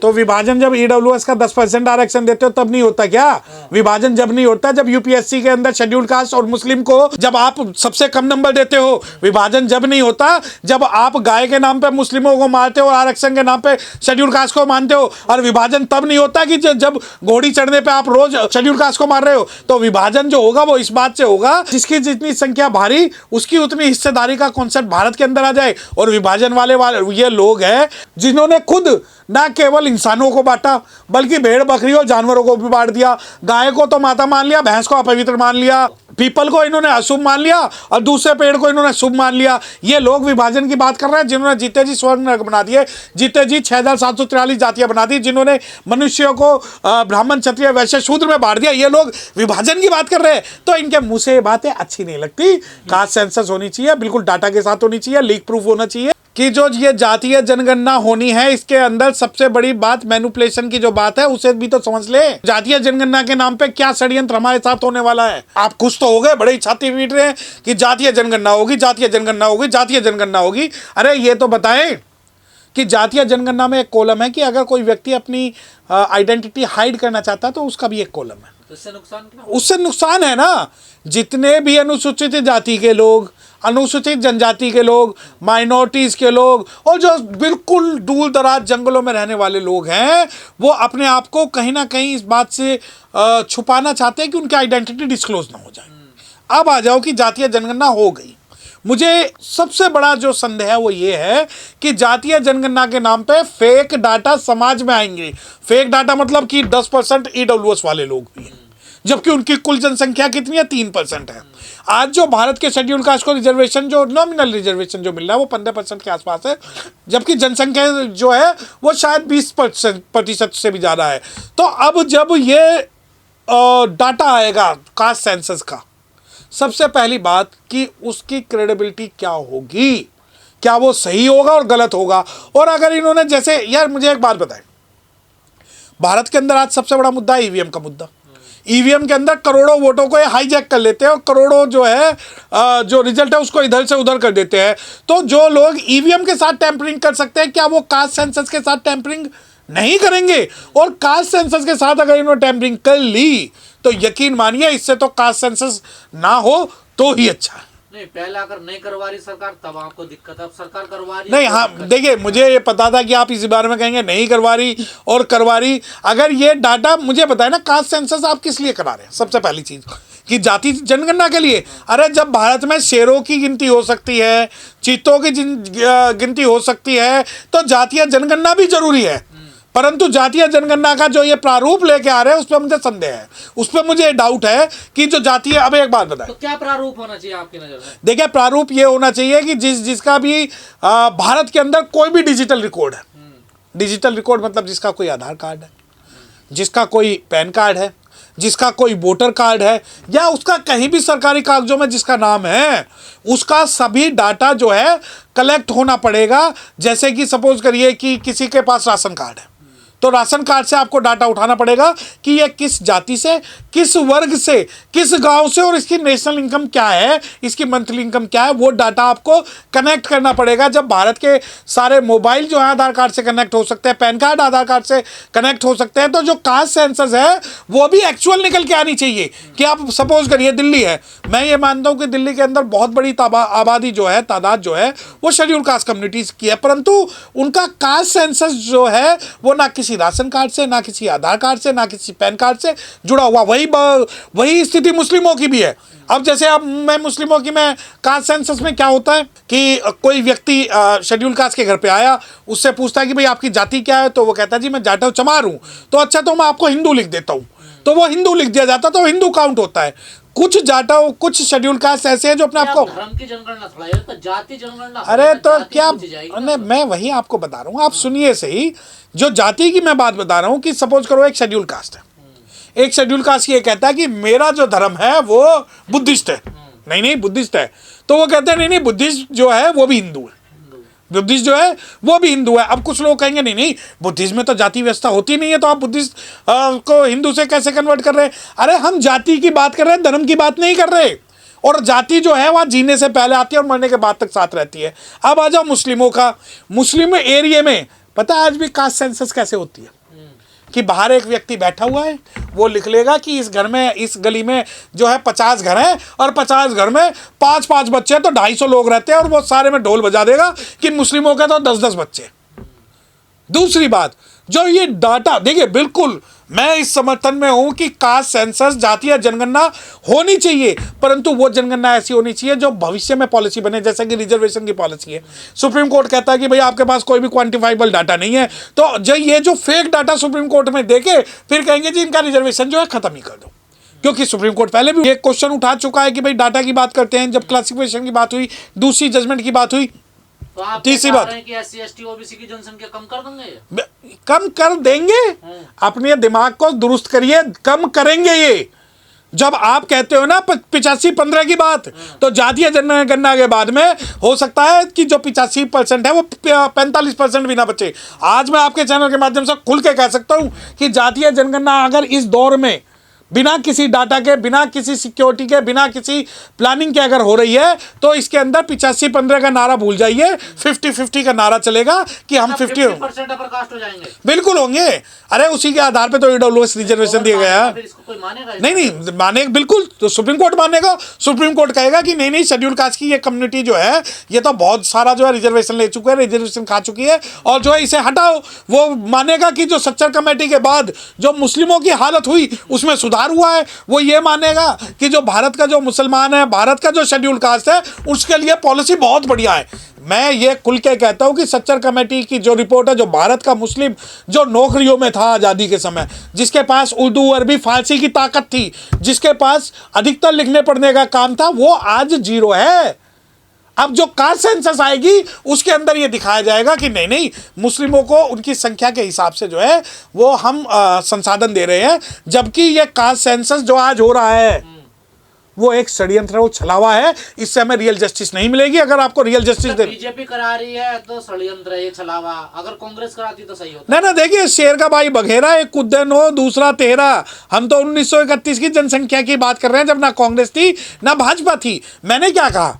तो विभाजन जब ईडब्ल्यूएस का 10% आरक्षण देते हो तब नहीं होता क्या? विभाजन जब नहीं होता जब यूपीएससी के अंदर शेड्यूल कास्ट और मुस्लिम को जब आप सबसे कम नंबर देते हो। विभाजन जब नहीं होता जब आप गाय के नाम पे मुस्लिमों को मारते हो और आरक्षण के नाम पे शेड्यूल कास्ट को मानते हो। और विभाजन तब नहीं होता कि जब घोड़ी चढ़ने पे आप रोज शेड्यूल कास्ट को मार रहे हो। तो विभाजन जो होगा वो इस बात से होगा जिसकी जितनी संख्या भारी उसकी उतनी हिस्सेदारी का कॉन्सेप्ट भारत के अंदर आ जाए। और विभाजन वाले ये लोग हैं जिन्होंने खुद ना केवल इंसानों को बांटा बल्कि भेड़ बकरी और जानवरों को भी बांट दिया। गाय को तो माता मान लिया, भैंस को अपवित्र मान लिया, पीपल को इन्होंने अशुभ मान लिया और दूसरे पेड़ को इन्होंने शुभ मान लिया। ये लोग विभाजन की बात कर रहे हैं जिन्होंने जीते जी स्वर्ण नरक बना दिए, जीते जी 6743 जातियां बना दी, जिन्होंने मनुष्यों को ब्राह्मण क्षत्रिय वैश्य शूद्र में बांट दिया। ये लोग विभाजन की बात कर रहे हैं तो इनके मुंह से ये बातें अच्छी नहीं लगती। कास्ट सेंसस होनी चाहिए, बिल्कुल डाटा के साथ होनी चाहिए, लीक प्रूफ होना चाहिए कि जो ये जातीय जनगणना होनी है इसके अंदर सबसे बड़ी बात मैनिपुलेशन की जो बात है उसे भी तो समझ ले। जातीय जनगणना के नाम पे क्या षड्यंत्र हमारे साथ होने वाला है। आप खुश तो हो गए, बड़े छाती पीट रहे हैं कि जातीय जनगणना होगी, जातीय जनगणना होगी, जातीय जनगणना होगी। अरे ये तो बताएं कि जातीय जनगणना में एक कॉलम है कि अगर कोई व्यक्ति अपनी आइडेंटिटी हाइड करना चाहता है तो उसका भी एक कॉलम है। उससे नुकसान है ना। जितने भी अनुसूचित जाति के लोग, अनुसूचित जनजाति के लोग, माइनॉरिटीज के लोग और जो बिल्कुल दूर दराज जंगलों में रहने वाले लोग हैं वो अपने आप को कहीं ना कहीं इस बात से छुपाना चाहते हैं कि उनकी आइडेंटिटी डिस्क्लोज ना हो जाए। अब आ जाओ कि जातीय जनगणना हो गई। मुझे सबसे बड़ा जो संदेह है वो ये है कि जातीय जनगणना के नाम पे फेक डाटा समाज में आएंगे। फेक डाटा मतलब कि 10% ईडब्ल्यूएस वाले लोग भी हैं जबकि उनकी कुल जनसंख्या कितनी है? 3% है। आज जो भारत के शेड्यूल कास्ट को रिजर्वेशन जो नॉमिनल रिजर्वेशन जो मिल रहा है वो 15% के आसपास है, जबकि जनसंख्या जो है वो शायद 20% से भी ज़्यादा है। तो अब जब ये डाटा आएगा कास्ट सेंसस का, सबसे पहली बात कि उसकी क्रेडिबिलिटी क्या होगी, क्या वो सही होगा और गलत होगा। और अगर इन्होंने जैसे यार मुझे एक बात बताएं, भारत के अंदर आज सबसे बड़ा मुद्दा है ईवीएम का मुद्दा। ईवीएम के अंदर करोड़ों वोटों को ये हाईजैक कर लेते हैं और करोड़ों जो है जो रिजल्ट है उसको इधर से उधर कर देते हैं। तो जो लोग ईवीएम के साथ टैंपरिंग कर सकते हैं क्या वो कास्ट सेंसस के साथ टैंपरिंग नहीं करेंगे? और कास्ट सेंसस के साथ अगर इन्होंने टैंपरिंग कर ली तो यकीन मानिए इससे तो कास्ट सेंसस ना हो तो ही अच्छा है। नहीं, पहले अगर नहीं करवा रही सरकार तब आपको दिक्कत है, अब सरकार करवा रही नहीं। हाँ देखिए, मुझे ये पता था कि आप इसी बारे में कहेंगे नहीं करवा रही और करवा रही। अगर ये डाटा मुझे बताए ना, कास्ट सेंसस आप किस लिए करा रहे हैं? सबसे पहली चीज कि जाति जनगणना के लिए। अरे जब भारत में शेरों की गिनती हो सकती है, चीतों की गिनती हो सकती है तो जातीय जनगणना भी जरूरी है। परंतु जातीय जनगणना का जो ये प्रारूप लेके आ रहे हैं उस पर मुझे संदेह है, उस पर मुझे डाउट है कि जो जातीय। अब एक बात बताएं तो क्या प्रारूप होना चाहिए आपकी नजर में? देखिए, प्रारूप ये होना चाहिए कि जिसका भी भारत के अंदर कोई भी डिजिटल रिकॉर्ड है। डिजिटल रिकॉर्ड मतलब जिसका कोई आधार कार्ड है, जिसका कोई पैन कार्ड है, जिसका कोई वोटर कार्ड है या उसका कहीं भी सरकारी कागजों में जिसका नाम है, उसका सभी डाटा जो है कलेक्ट होना पड़ेगा। जैसे कि सपोज करिए कि किसी के पास राशन कार्ड है तो राशन कार्ड से आपको डाटा उठाना पड़ेगा कि ये किस जाति से, किस वर्ग से, किस गांव से और इसकी नेशनल इनकम क्या है, इसकी मंथली इनकम क्या है, वो डाटा आपको कनेक्ट करना पड़ेगा। जब भारत के सारे मोबाइल जो है आधार कार्ड से कनेक्ट हो सकते हैं, पैन कार्ड आधार कार्ड से कनेक्ट हो सकते हैं, तो जो कास्ट सेंसस है वो भी एक्चुअल निकल के आनी चाहिए। कि आप सपोज करिए दिल्ली है, मैं ये मानता हूँ कि दिल्ली के अंदर बहुत बड़ी आबादी जो है, तादाद जो है वो शेड्यूल कास्ट कम्युनिटीज की है, परंतु उनका कास्ट सेंसस जो है वो ना किसी राशन कार्ड से, ना किसी आधार कार्ड से, ना किसी पैन कार्ड से जुड़ा हुआ। वही स्थिति मुस्लिमों की भी है। अब जैसे अब मैं मुस्लिमों की मैं कास्ट सेंसस में क्या होता है कि कोई व्यक्ति शेड्यूल कास्ट के घर पे आया, उससे पूछता है कि भाई आपकी जाति क्या है, तो वो कहता है जी मैं जाटव चमार हूं। तो अच्छा, तो मैं आपको हिंदू लिख देता हूं, तो वो हिंदू लिख दिया जाता, तो हिंदू काउंट होता है। कुछ जाटव, कुछ शेड्यूल कास्ट ऐसे हैं जो अपने आपको धर्म की जनगणना थोड़ा है, तो जाति जनगणना। अरे तो क्या, मैं वही आपको बता रहा हूँ, आप सुनिए सही। जो जाति की मैं बात बता रहा हूँ कि सपोज करो एक शेड्यूल कास्ट है, एक शेड्यूल कास्ट ये कहता है कि मेरा जो धर्म है वो बुद्धिस्ट है। नहीं बुद्धिस्ट है, तो वो कहते हैं नहीं बुद्धिस्ट जो है वो भी हिंदू है, बुद्धिस्ट जो है वो भी हिंदू है। अब कुछ लोग कहेंगे नहीं बुद्धिज्म में तो जाति व्यवस्था होती नहीं है, तो आप बुद्धिस्ट को हिंदू से कैसे कन्वर्ट कर रहे हैं? अरे हम जाति की बात कर रहे हैं, धर्म की बात नहीं कर रहे। और जाति जो है वहाँ जीने से पहले आती है और मरने के बाद तक साथ रहती है। अब आ जाओ मुस्लिमों का। मुस्लिम एरिया में पता है आज भी कास्ट सेंसस कैसे होती है? कि बाहर एक व्यक्ति बैठा हुआ है, वो लिख लेगा कि इस घर में, इस गली में जो है 50 घर हैं और 50 घर में 5-5 बच्चे हैं, तो 250 लोग रहते हैं, और वो सारे में ढोल बजा देगा कि मुस्लिमों के तो 10-10 बच्चे। दूसरी बात, जो ये डाटा देखिए, बिल्कुल मैं इस समर्थन में हूं कि कास्ट सेंसस, जातीय जनगणना होनी चाहिए, परंतु वो जनगणना ऐसी होनी चाहिए जो भविष्य में पॉलिसी बने, जैसे कि रिजर्वेशन की पॉलिसी है। सुप्रीम कोर्ट कहता है कि भाई आपके पास कोई भी क्वांटिफाइबल डाटा नहीं है, तो जो ये जो फेक डाटा सुप्रीम कोर्ट में देके फिर कहेंगे जी इनका रिजर्वेशन जो है खत्म ही कर दो, क्योंकि सुप्रीम कोर्ट पहले भी एक क्वेश्चन उठा चुका है कि भाई डाटा की बात करते हैं, जब क्लासिफिकेशन की बात हुई, दूसरी जजमेंट की बात हुई, तो आप तीसरी बात कि SC ST OBC की जनसंख्या कम कर देंगे? कम कर देंगे, अपने दिमाग को दुरुस्त करिए, कम करेंगे ये। जब आप कहते हो ना 85-15 की बात, तो जातीय जनगणना के बाद में हो सकता है कि जो 85% है वो 45% भी ना बचे। आज मैं आपके चैनल के माध्यम से खुल के कह सकता हूं कि जातीय जनगणना अगर इस दौर में बिना किसी डाटा के, बिना किसी सिक्योरिटी के, बिना किसी प्लानिंग के अगर हो रही है, तो इसके अंदर 85-15 का नारा भूल जाइए, 50-50 का नारा चलेगा कि हम 50% अपर कास्ट हो जाएंगे। बिल्कुल होंगे। अरे उसी के आधार पे तो EWS रिजर्वेशन दिया गया है। इसको कोई मानेगा? नहीं माने, बिल्कुल, तो सुप्रीम कोर्ट मानेगा। सुप्रीम कोर्ट कहेगा कि नहीं शेड्यूल कास्ट की ये कम्युनिटी जो है, ये तो बहुत सारा जो है रिजर्वेशन ले चुके हैं, रिजर्वेशन खा चुकी है, और जो है इसे हटाओ। वो मानेगा कि जो सच्चर कमेटी के बाद जो मुस्लिमों की हालत हुई उसमें सुधार हुआ है। वो ये मानेगा कि जो भारत का जो मुसलमान है, भारत का जो शेड्यूल कास्ट है, उसके लिए पॉलिसी बहुत बढ़िया है। मैं ये खुल के कहता हूं कि सच्चर कमेटी की जो रिपोर्ट है, जो भारत का मुस्लिम जो नौकरियों में था आज़ादी के समय, जिसके पास उर्दू, अरबी, फारसी की ताकत थी, जिसके पास अधिकतर लिखने पढ़ने का काम था, वो आज 0 है। अब जो कास्ट सेंसस आएगी उसके अंदर ये दिखाया जाएगा कि नहीं मुस्लिमों को उनकी संख्या के हिसाब से जो है वो हम संसाधन दे रहे हैं, जबकि ये कास्ट सेंसस जो आज हो रहा है वो एक षड्यंत्र, वो छलावा है। इससे हमें रियल जस्टिस नहीं मिलेगी। अगर आपको रियल जस्टिस दे, बीजेपी करा रही है तो षड्यंत्र है, छलावा। अगर कांग्रेस कराती तो सही होता। ना देखिए, शेर का भाई बघेरा, एक कुद्दन हो दूसरा तेरा। हम तो 1931 की जनसंख्या की बात कर रहे हैं, जब ना कांग्रेस थी ना भाजपा थी। मैंने क्या कहा?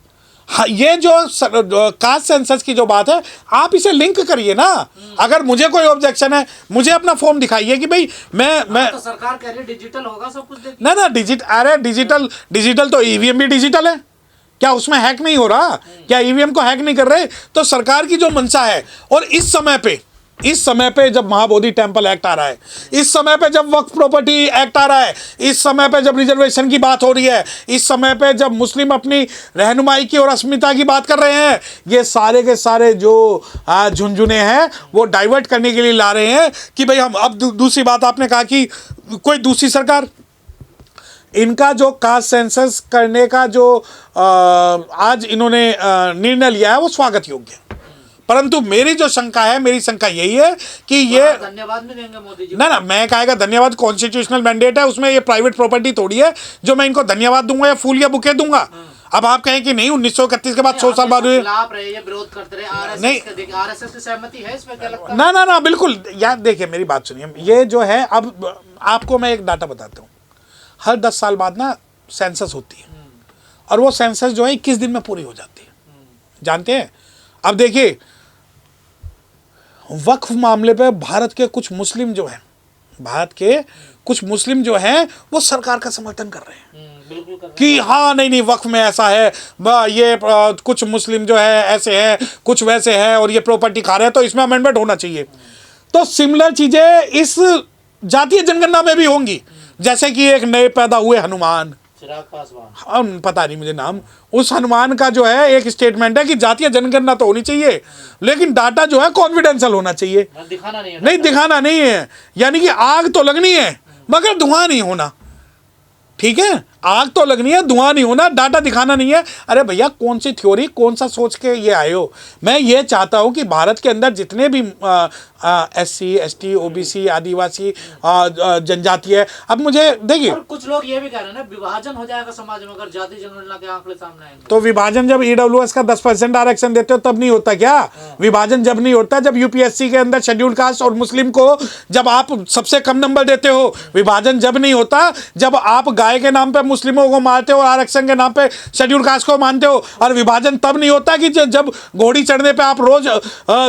हाँ, ये जो कास्ट सेंसस की जो बात है, आप इसे लिंक करिए ना। अगर मुझे कोई ऑब्जेक्शन है, मुझे अपना फॉर्म दिखाइए कि भाई मैं तो सरकार कह रही है डिजिटल होगा सब कुछ। ना डिजिटल तो ईवीएम भी डिजिटल है क्या? उसमें हैक नहीं हो रहा क्या? ईवीएम को हैक नहीं कर रहे? तो सरकार की जो मंशा है, और इस समय पे जब महाबोधि टेम्पल एक्ट आ रहा है, इस समय पे जब वक्फ प्रॉपर्टी एक्ट आ रहा है, इस समय पे जब रिजर्वेशन की बात हो रही है, इस समय पे जब मुस्लिम अपनी रहनुमाई की और अस्मिता की बात कर रहे हैं, ये सारे के सारे जो झुंझुने हैं वो डाइवर्ट करने के लिए ला रहे हैं कि भाई हम अब दूसरी बात आपने कहा कि कोई दूसरी सरकार, इनका जो कास्ट सेंसस करने का जो आज इन्होंने निर्णय लिया है वो स्वागत योग्य है। परंतु मेरी जो शंका है, मेरी शंका यही है कि ये धन्यवाद भी देंगे मोदी जी। ना मैं कहेगा धन्यवाद, कॉन्स्टिट्यूशनल मैंडेट है, उसमें ये प्राइवेट प्रॉपर्टी थोड़ी है जो मैं इनको धन्यवाद दूंगा या फूल या बुके दूंगा। अब आप कहें कि नहीं 1931 के बाद 100 साल बाद विरोध करते रहे, नहीं RSS की सहमति है इसमें? क्या लगता है? ना बिल्कुल। यार देखिए, मेरी बात सुनिए, ये जो है, अब आपको मैं एक डाटा बताता हूँ। हर 10 साल बाद ना सेंसस होती है, और वो सेंसस जो है 21 दिन में पूरी हो जाती है, जानते हैं? अब देखिए, वक्फ मामले पे भारत के कुछ मुस्लिम जो हैं वो सरकार का समर्थन कर रहे हैं कि हाँ नहीं वक्फ में ऐसा है, ये कुछ मुस्लिम जो है ऐसे हैं, कुछ वैसे हैं, और ये प्रॉपर्टी खा रहे हैं, तो इसमें अमेंडमेंट होना चाहिए। तो सिमिलर चीजें इस जातीय जनगणना में भी होंगी। जैसे कि एक नए पैदा हुए हनुमान, चिराग पासवान, पता नहीं मुझे नाम, उस हनुमान का जो है एक स्टेटमेंट है कि जातीय जनगणना तो होनी चाहिए, लेकिन डाटा जो है कॉन्फिडेंशियल होना चाहिए, दिखाना नहीं है। यानी कि आग तो लगनी है मगर धुआं नहीं होना। ठीक है, आग तो लगनी है, धुआं नहीं होना, डाटा दिखाना नहीं है। अरे भैया, कौन सी थ्योरी, कौन सा सोच के ये आए हो? मैं ये चाहता हूं कि भारत के अंदर जितने भी SC ST OBC आदिवासी जनजातीय, अब मुझे देखिए, कुछ लोग ये भी कह रहे हैं ना, विभाजन हो जाएगा समाज में अगर जाति जनगणना के आंकड़े सामने आएंगे। तो विभाजन जब EWS का 10% आरक्षण देते हो तब नहीं होता क्या? विभाजन जब नहीं होता, जब UPSC के अंदर शेड्यूल कास्ट और मुस्लिम को जब आप सबसे कम नंबर देते हो। विभाजन जब नहीं होता, जब आप गाय के नाम पे मुस्लिमों को मारते हो, आरक्षण के नाम पे शेड्यूल कास्ट को मानते हो। और विभाजन तब नहीं होता कि जब घोड़ी चढ़ने पे आप रोज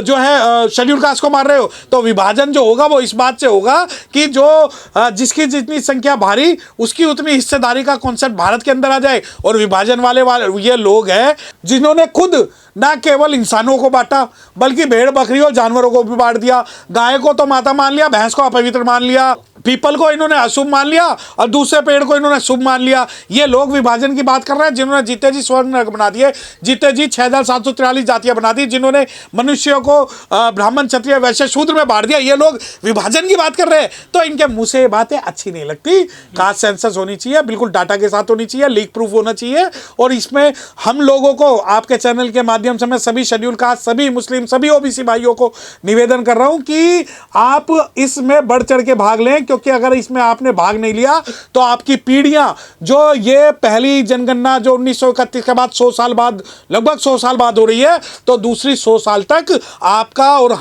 जो है शेड्यूल कास्ट को मार रहे हो। तो विभाजन जो होगा वो इस बात से होगा कि जो जिसकी जितनी संख्या भारी उसकी उतनी हिस्सेदारी का कॉन्सेप्ट भारत के अंदर आ जाए। और विभाजन वाले ये लोग हैं जिन्होंने खुद ना केवल इंसानों को बांटा बल्कि भेड़ बकरी और जानवरों को भी बांट दिया। गाय को तो माता मान लिया, भैंस को अपवित्र मान लिया, पीपल को इन्होंने अशुभ मान लिया और दूसरे पेड़ को इन्होंने शुभ मान लिया। ये लोग विभाजन की बात कर रहे हैं जिन्होंने जीते जी स्वर्ण नरक बना दिए, जीते जी 6743 जातियां बना दी, जिन्होंने मनुष्यों को ब्राह्मण क्षत्रिय वैश्य शूद्र में बांट दिया। ये लोग विभाजन की बात कर रहे हैं। तो इनके मुंह से ये बातें अच्छी नहीं लगती। कास्ट सेंसस होनी चाहिए, बिल्कुल डाटा के साथ होनी चाहिए, लीक प्रूफ होना चाहिए। और इसमें हम लोगों को आपके चैनल के माध्यम से मैं सभी शेड्यूल कास्ट, सभी मुस्लिम, सभी ओबीसी भाइयों को निवेदन कर रहा हूं कि आप इसमें बढ़ चढ़ के भाग लें, क्योंकि अगर इसमें आपने भाग नहीं लिया तो आपकी पीढ़ियां जो ये पहली जनगणना जो 1931 के बाद 100 साल बाद, लगभग 100 साल बाद हो रही है, तो दूसरी 100 साल तक आपका और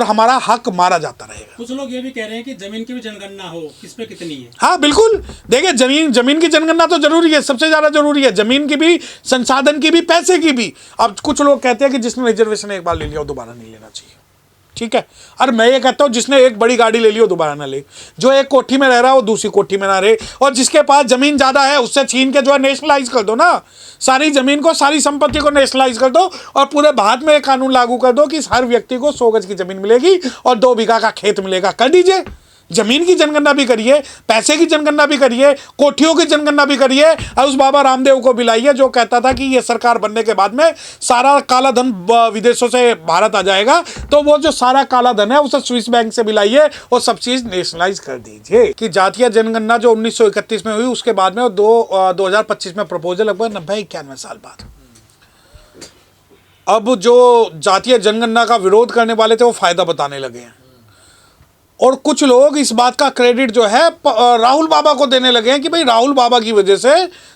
हमारा हक मारा जाता रहेगा। कुछ लोग ये भी कह रहे हैं कि जमीन की भी जनगणना हो, किस पे कितनी है। हाँ बिल्कुल, देखिए जमीन की जनगणना तो जरूरी है, सबसे ज्यादा जरूरी है। जमीन की भी, संसाधन की भी, पैसे की भी। अब कुछ लोग कहते हैं कि जिसने रिजर्वेशन एक बार ले लिया वो दोबारा नहीं लेना चाहिए। ठीक है, और मैं ये कहता हूं जिसने एक बड़ी गाड़ी ले ली वो दोबारा ना ले, जो एक कोठी में रह रहा है वो दूसरी कोठी में ना रहे, और जिसके पास जमीन ज्यादा है उससे छीन के जो है नेशनलाइज कर दो ना, सारी जमीन को, सारी संपत्ति को नेशनलाइज कर दो। और पूरे भारत में एक कानून लागू कर दो कि हर व्यक्ति को 100 गज की जमीन मिलेगी और 2 बीघा का खेत मिलेगा। कर दीजिए। जमीन की जनगणना भी करिए, पैसे की जनगणना भी करिए, कोठियों की जनगणना भी करिए। और उस बाबा रामदेव को बुलाइए जो कहता था कि ये सरकार बनने के बाद में सारा काला धन विदेशों से भारत आ जाएगा। तो वो जो सारा काला धन है उसे स्विस बैंक से बुलाइए और सब चीज नेशनलाइज कर दीजिए। कि जातीय जनगणना जो 1931 में हुई उसके बाद में 2025 में प्रपोजल, लगभग 90-91 साल बाद। अब जो जातीय जनगणना का विरोध करने वाले थे वो फायदा बताने लगे हैं, और कुछ लोग इस बात का क्रेडिट जो है राहुल बाबा को देने लगे हैं कि भाई राहुल बाबा की वजह से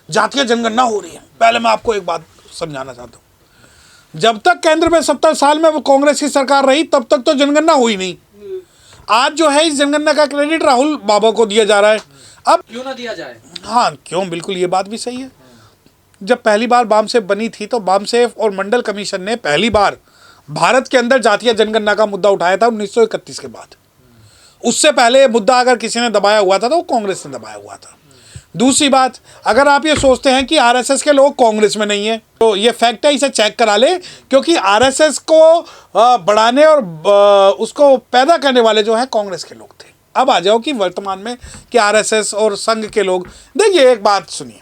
जातीय जनगणना हो रही है। पहले मैं आपको एक बात समझाना चाहता हूं, जब तक केंद्र में 70 साल में वो कांग्रेस की सरकार रही तब तक तो जनगणना हुई नहीं। आज जो है इस जनगणना का क्रेडिट राहुल बाबा को दिया जा रहा है। अब क्यों ना दिया जाए? हाँ क्यों, बिल्कुल ये बात भी सही है। जब पहली बार बामसेफ बनी थी तो बामसेफ और मंडल कमीशन ने पहली बार भारत के अंदर जातीय जनगणना का मुद्दा उठाया था 1931 के बाद। उससे पहले मुद्दा अगर किसी ने दबाया हुआ था तो वो कांग्रेस ने दबाया हुआ था। दूसरी बात, अगर आप ये सोचते हैं कि आरएसएस के लोग कांग्रेस में नहीं है तो ये फैक्ट है, इसे चेक करा ले, क्योंकि आरएसएस को बढ़ाने और उसको पैदा करने वाले जो है कांग्रेस के लोग थे। अब आ जाओ कि वर्तमान में कि आरएसएस और संघ के लोग, देखिए एक बात सुनिए,